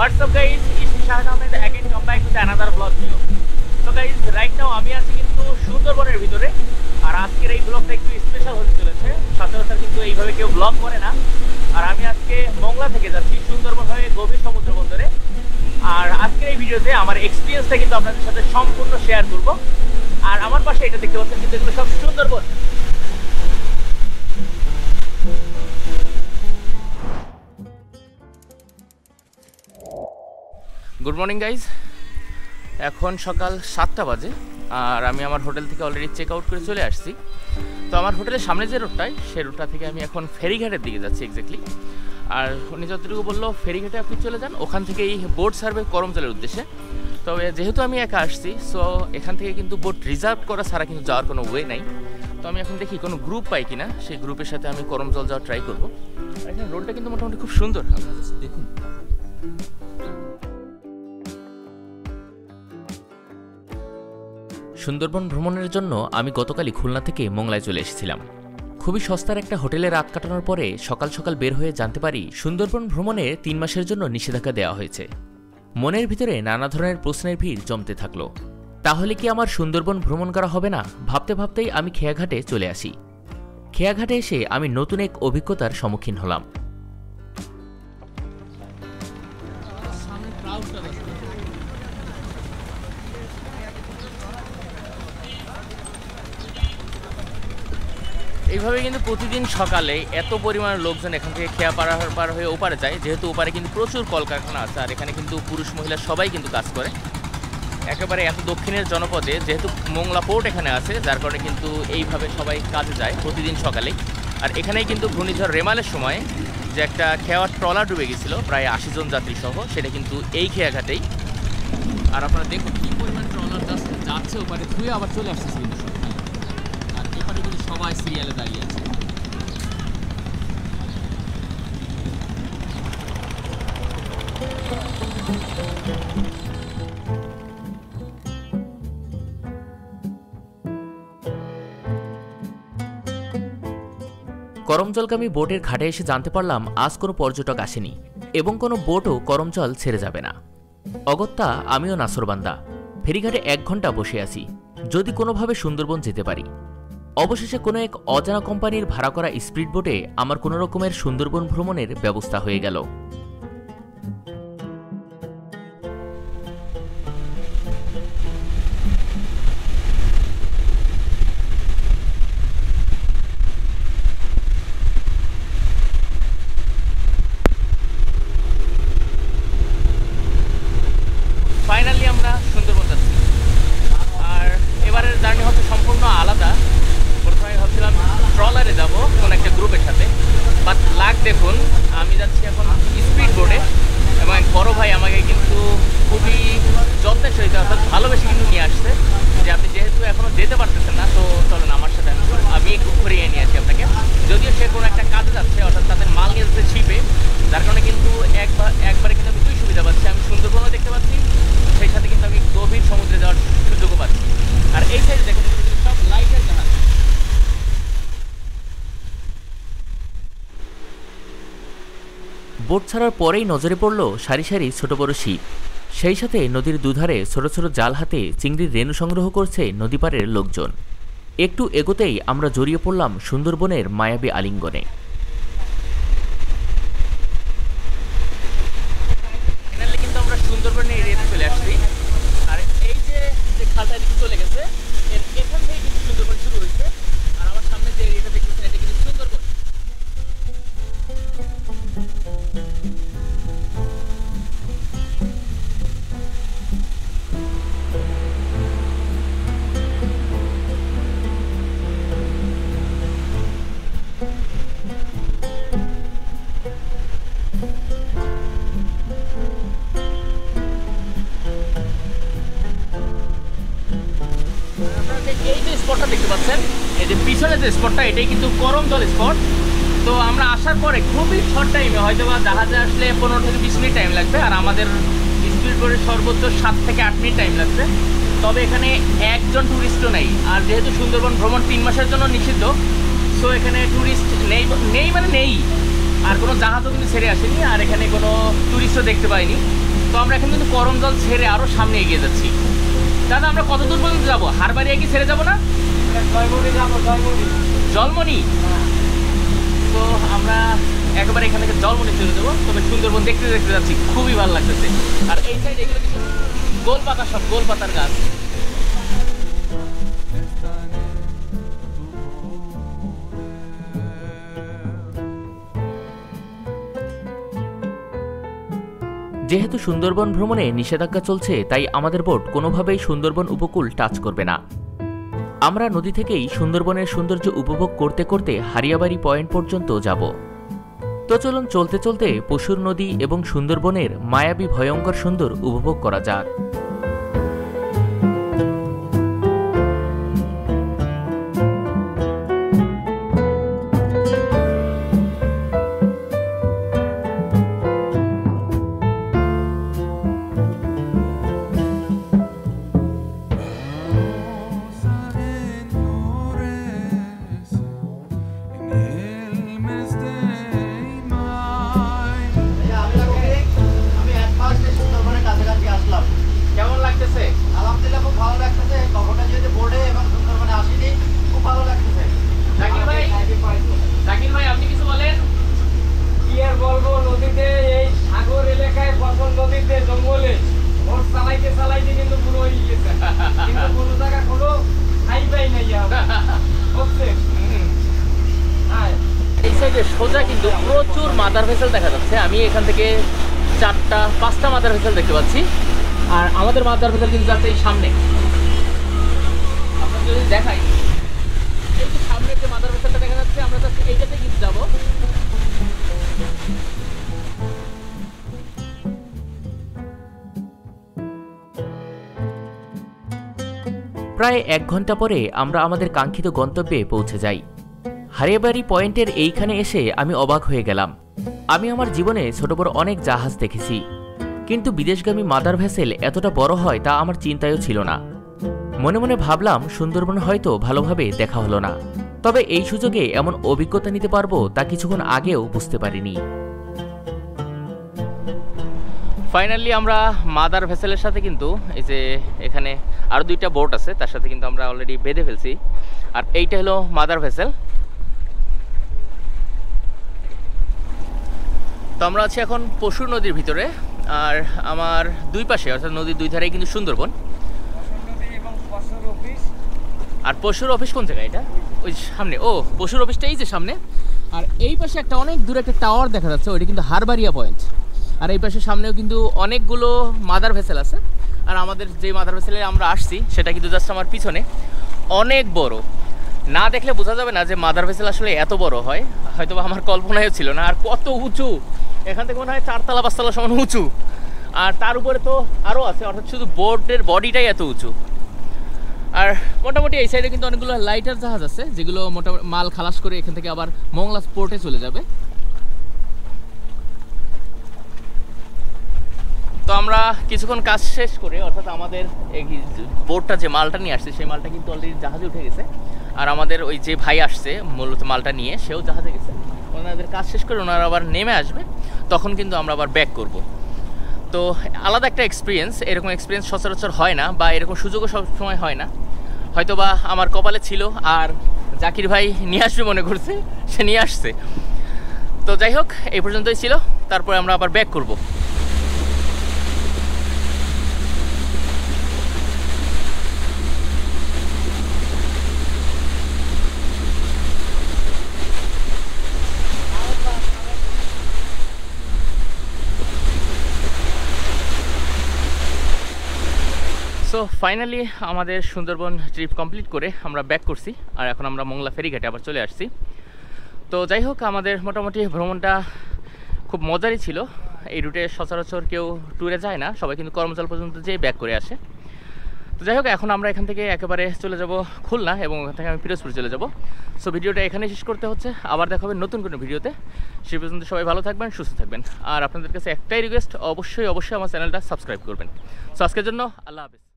What's up guys, it's Shahid Ahmed again come back with another vlog video. So guys, right now আমি আছি কিন্তু সুন্দরবনের ভিতরে আর আজকের এই ব্লগটা একটু স্পেশাল হতে চলেছে। সচরাচর কিন্তু এইভাবে কেউ ব্লগ করে না। আর আমি আজকে মংলা থেকে যাচ্ছি সুন্দরবন হয়ে গভীর সমুদ্র বন্দরে। আর আজকের এই ভিডিওতে আমার এক্সপেরিয়েন্সটা কিন্তু আপনাদের সাথে সম্পূর্ণ শেয়ার করব। আর আমার পাশে এটা দেখতে পাচ্ছেন কিন্তু এগুলো সব সুন্দরবন। গুড মর্নিং গাইজ, এখন সকাল 7টা বাজে আর আমি আমার হোটেল থেকে অলরেডি চেক আউট করে চলে আসছি। তো আমার হোটেলের সামনে যে রোডটায় সেই রোডটা থেকে আমি এখন ফেরিঘাটের দিকে যাচ্ছি এক্স্যাক্টলি। আর উনি যতটুকু বললো ফেরিঘাটে আপনি চলে যান, ওখান থেকে এই বোট সার্ভে করমজলের উদ্দেশ্যে। তবে যেহেতু আমি একা আসছি সো এখান থেকে কিন্তু বোট রিজার্ভ করা ছাড়া কিন্তু যাওয়ার কোনো ওয়ে নাই। তো আমি এখন দেখি কোনো গ্রুপ পাই কিনা, সেই গ্রুপের সাথে আমি করমজল যাওয়ার ট্রাই করবো। আর এখানে রোডটা কিন্তু মোটামুটি খুব সুন্দর, আপনারা দেখুন। সুন্দরবন ভ্রমণের জন্য আমি গতকালই খুলনা থেকে মংলায় চলে এসেছিলাম। খুবই সস্তার একটা হোটেলে রাত কাটানোর পরে সকাল সকাল বের হয়ে জানতে পারি সুন্দরবন ভ্রমণে 3 মাসের জন্য নিষেধাজ্ঞা দেওয়া হয়েছে। মনের ভিতরে নানা ধরনের প্রশ্নের ভিড় জমতে থাকলো। তাহলে কি আমার সুন্দরবন ভ্রমণ করা হবে না? ভাবতে ভাবতেই আমি খেয়াঘাটে চলে আসি। খেয়াঘাটে এসে আমি নতুন এক অভিজ্ঞতার সম্মুখীন হলাম। এইভাবে কিন্তু প্রতিদিন সকালে এত পরিমাণ লোকজন এখান থেকে খেয়া পার হয়ে ওপারে যায়, যেহেতু ওপারে কিন্তু প্রচুর কলকারখানা আছে আর এখানে কিন্তু পুরুষ মহিলা সবাই কিন্তু কাজ করে। একেবারে এত দক্ষিণের জনপদে যেহেতু মোংলা পোর্ট এখানে আছে, যার কারণে কিন্তু এইভাবে সবাই কাজে যায় প্রতিদিন সকালেই। আর এখানেই কিন্তু ঘূর্ণিঝড় রেমালের সময় যে একটা খেয়ার ট্রলার ডুবে গেছিলো প্রায় 80 জন যাত্রী সহ, সেটা কিন্তু এই খেয়াঘাটেই। আর আপনারা দেখুন কী পরিমাণ ট্রলার যাচ্ছে ওপারে ধুয়ে আবার চলে আসছে কিন্তু আর এপারে কিন্তু সবাই সিরিয়ালে দাঁড়িয়ে আছে। করমজলগামী বোটের ঘাটে এসে জানতে পারলাম আজ কোনো পর্যটক আসেনি এবং কোনো বোটও করমজল ছেড়ে যাবে না। অগত্যা আমিও নাসরবান্দা ফেরিঘাটে 1 ঘন্টা বসে আছি, যদি কোনোভাবে সুন্দরবন যেতে পারি। অবশেষে কোনো এক অজানা কোম্পানির ভাড়া করা স্পিড বোটে আমার কোনো রকমের সুন্দরবন ভ্রমণের ব্যবস্থা হয়ে গেল। ফাইনালি আমরা সুন্দরবন যাচ্ছি আর এবারের জার্নি হচ্ছে সম্পূর্ণ আলাদা। প্রথমে ভাবছিলাম ট্রলারে যাব কোনো একটা গ্রুপের সাথে, বাট লাগ দেখুন আমি যাচ্ছি এখন স্পিড বোটে এবং এক বড় ভাই আমাকে কিন্তু খুবই যত্নের সহিত অর্থাৎ ভালোবেসে কিন্তু নিয়ে আসছে যে আপনি যেহেতু এখনও যেতে পারতেছেন না তো চলেন আমার সাথে, আমি একটু ঘুরিয়ে নিয়ে আসি আপনাকে। যদিও সে কোনো একটা কাজে যাচ্ছে অর্থাৎ তাদের মাল নিয়ে যাচ্ছে ছিপে, যার কারণে কিন্তু একবারে কিন্তু আমি 2 সুবিধা পাচ্ছি, আমি সুন্দরবনও দেখতে পাচ্ছি, সেই সাথে কিন্তু আমি গভীর সমুদ্রে যাওয়ার সুযোগও পাচ্ছি। আর এই সাইডে দেখুন সব লাইটের জাহাজ। বোট ছাড়ার পরেই নজরে পড়ল সারি সারি ছোট বড় শিপ, সেই সাথে নদীর দুধারে ছোট ছোট জাল হাতে চিংড়ির রেণু সংগ্রহ করছে নদীপাড়ের লোকজন। একটু এগোতেই আমরা জড়িয়ে পড়লাম সুন্দরবনের মায়াবী আলিঙ্গনে। কিন্তু আমরা সুন্দরবনের এরিয়াতে চলে আসছি আর এই যে খালটা এদিকে চলে গেছে, এখান থেকে কিন্তু সুন্দরবন শুরু হয়েছে। আর আমার সামনে যে এরিয়াটা দেখতেছেন এটা কিন্তু সুন্দরবন। এই যে স্পটটা দেখতে পাচ্ছেন, এই যে পিছনে যে স্পটটা এটাই কিন্তু করমজল স্পট। তো আমরা আসার পরে খুবই শর্ট টাইমে, হয়তো বা জাহাজে আসলে 15 থেকে 20 মিনিট টাইম লাগবে আর আমাদের স্পিড বোটে সর্বোচ্চ 7 থেকে 8 মিনিট টাইম লাগবে। তবে এখানে একজন টুরিস্টও নেই, আর যেহেতু সুন্দরবন ভ্রমণ 3 মাসের জন্য নিষিদ্ধ সো এখানে টুরিস্ট নেই মানে নেই। আর কোনো জাহাজও কিন্তু ছেড়ে আসেনি আর এখানে কোনো টুরিস্টও দেখতে পাইনি। তো আমরা এখন কিন্তু করমজল ছেড়ে আরও সামনে এগিয়ে যাচ্ছি। দাদা আমরা কত দূর পর্যন্ত যাবো? হারবাড়িয়া কি ছেড়ে যাবো না? জলমনি। তো আমরা একেবারে এখান থেকে জলমনি চলে যাবো। তবে সুন্দরবন দেখতে দেখতে যাচ্ছি, খুবই ভালো লাগতেছে। আর এই সাইড এগুলো কিন্তু গোলপাতা, সব গোলপাতার গাছ। যেহেতু সুন্দরবন ভ্রমণে নিষেধাজ্ঞা চলছে, তাই আমাদের বোট কোনোভাবেই সুন্দরবন উপকূল টাচ করবে না। আমরা নদী থেকেই সুন্দরবনের সৌন্দর্য উপভোগ করতে করতে হারিয়াবাড়ি পয়েন্ট পর্যন্ত যাব। তো চলুন চলতে চলতে পশুর নদী এবং সুন্দরবনের মায়াবী ভয়ঙ্কর সুন্দর উপভোগ করা যাক। সোজা কিন্তু প্রচুর মাদার ভেসেল দেখা যাচ্ছে। আমি এখান থেকে 4-5টা মাদার ভেসেল দেখতে পাচ্ছি। আর আমাদের মাদার ভেসেল কিন্তু যাচ্ছে এই সামনে। আপনার যদি দেখাই, এই যে সামনে যে মাদার ভেসেলটা দেখা যাচ্ছে, আমরা যাচ্ছি এইটাতে কিন্তু যাবো। প্রায় 1 ঘন্টা পরে আমরা আমাদের কাঙ্ক্ষিত গন্তব্যে পৌঁছে যাই। হারিয়াবাড়ি পয়েন্টের এইখানে এসে আমি অবাক হয়ে গেলাম। আমি আমার জীবনে ছোট বড় অনেক জাহাজ দেখেছি, কিন্তু বিদেশগামী মাদার ভেসেল এতটা বড় হয় তা আমার চিন্তায়ও ছিল না। মনে মনে ভাবলাম সুন্দরবন হয়তো ভালোভাবে দেখা হলো না, তবে এই সুযোগে এমন অভিজ্ঞতা নিতে পারবো তা কিছুক্ষণ আগেও বুঝতে পারিনি। ফাইনালি আমরা মাদার ভেসেলের সাথে কিন্তু এই যে এখানে আরও 2টা বোট আছে, তার সাথে কিন্তু আমরা অলরেডি বেঁধে ফেলছি। আর এইটা হলো মাদার ভেসেল। তো আমরা আছি এখন পশুর নদীর ভিতরে। আর আমার দুই পাশে, অর্থাৎ নদীর দুই ধারেই কিন্তু সুন্দরবন। আর পশুর অফিস কোন জায়গায়? এটা ওই সামনে। ও, পশুর অফিসটা এই যে সামনে। আর এই পাশে একটা অনেক দূরে একটা টাওয়ার দেখা যাচ্ছে, ওইটা কিন্তু হারবাড়িয়া পয়েন্ট। আর এই পাশে সামনেও কিন্তু অনেকগুলো মাদার ভেসেল আছে। আর আমাদের যে মাদার ভেসেলে আমরা আসছি সেটা কিন্তু জাস্ট আমার পিছনে, অনেক বড়। না দেখলে বোঝা যাবে না যে মাদার ভেসেল আসলে এত বড় হয়, হয়তো আমার কল্পনায়ও ছিল না। আর কত উঁচু, এখান থেকে মনে হয় 4তলা 5তলা সমান উঁচু। আর তার উপরে তো আরও আছে, অর্থাৎ শুধু বোটের বডিটাই এত উঁচু। আর মোটামুটি এই সাইডে কিন্তু অনেকগুলো লাইটার জাহাজ আছে, যেগুলো মোটামুটি মাল খালাস করে এখান থেকে আবার মংলা পোর্টে চলে যাবে। তো আমরা কিছুক্ষণ কাজ শেষ করে, অর্থাৎ আমাদের এই বোটটা যে মালটা নিয়ে আসছে সেই মালটা কিন্তু অলরেডি জাহাজে উঠে গেছে। আর আমাদের ওই যে ভাই আসছে মূলত মালটা নিয়ে, সেও জাহাজে গেছে। ওনাদের কাজ শেষ করে ওনারা আবার নেমে আসবে, তখন কিন্তু আমরা আবার ব্যাক করব। তো আলাদা একটা এক্সপিরিয়েন্স, এরকম এক্সপিরিয়েন্স সচরাচর হয় না, বা এরকম সুযোগও সবসময় হয় না। হয়তো বা আমার কপালে ছিল, আর জাকির ভাই নিয়ে আসবে মনে করছে, সে নিয়ে আসছে। তো যাই হোক, এই পর্যন্তই ছিল, তারপরে আমরা আবার ব্যাক করব। সো ফাইনালি আমাদের সুন্দরবন ট্রিপ কমপ্লিট করে আমরা ব্যাক করছি। আর এখন আমরা মংলা ফেরিঘাটে আবার চলে আসছি। তো যাই হোক, আমাদের মোটামুটি ভ্রমণটা খুব মজারই ছিল। এই রুটে সচরাচর কেউ ট্যুরে যায় না, সবাই কিন্তু করমজল পর্যন্ত যেয়ে ব্যাক করে আসে। তো যাই হোক, এখন আমরা এখান থেকে একেবারে চলে যাব খুলনা, এবং ওখান থেকে আমি পিরোজপুর চলে যাব। সো ভিডিওটা এখানে শেষ করতে হচ্ছে, আবার দেখা হবে নতুন কোনো ভিডিওতে। সে পর্যন্ত সবাই ভালো থাকবেন, সুস্থ থাকবেন। আর আপনাদের কাছে একটাই রিকোয়েস্ট, অবশ্যই আমার চ্যানেলটা সাবস্ক্রাইব করবেন। সো আজকের জন্য আল্লাহ হাফেজ।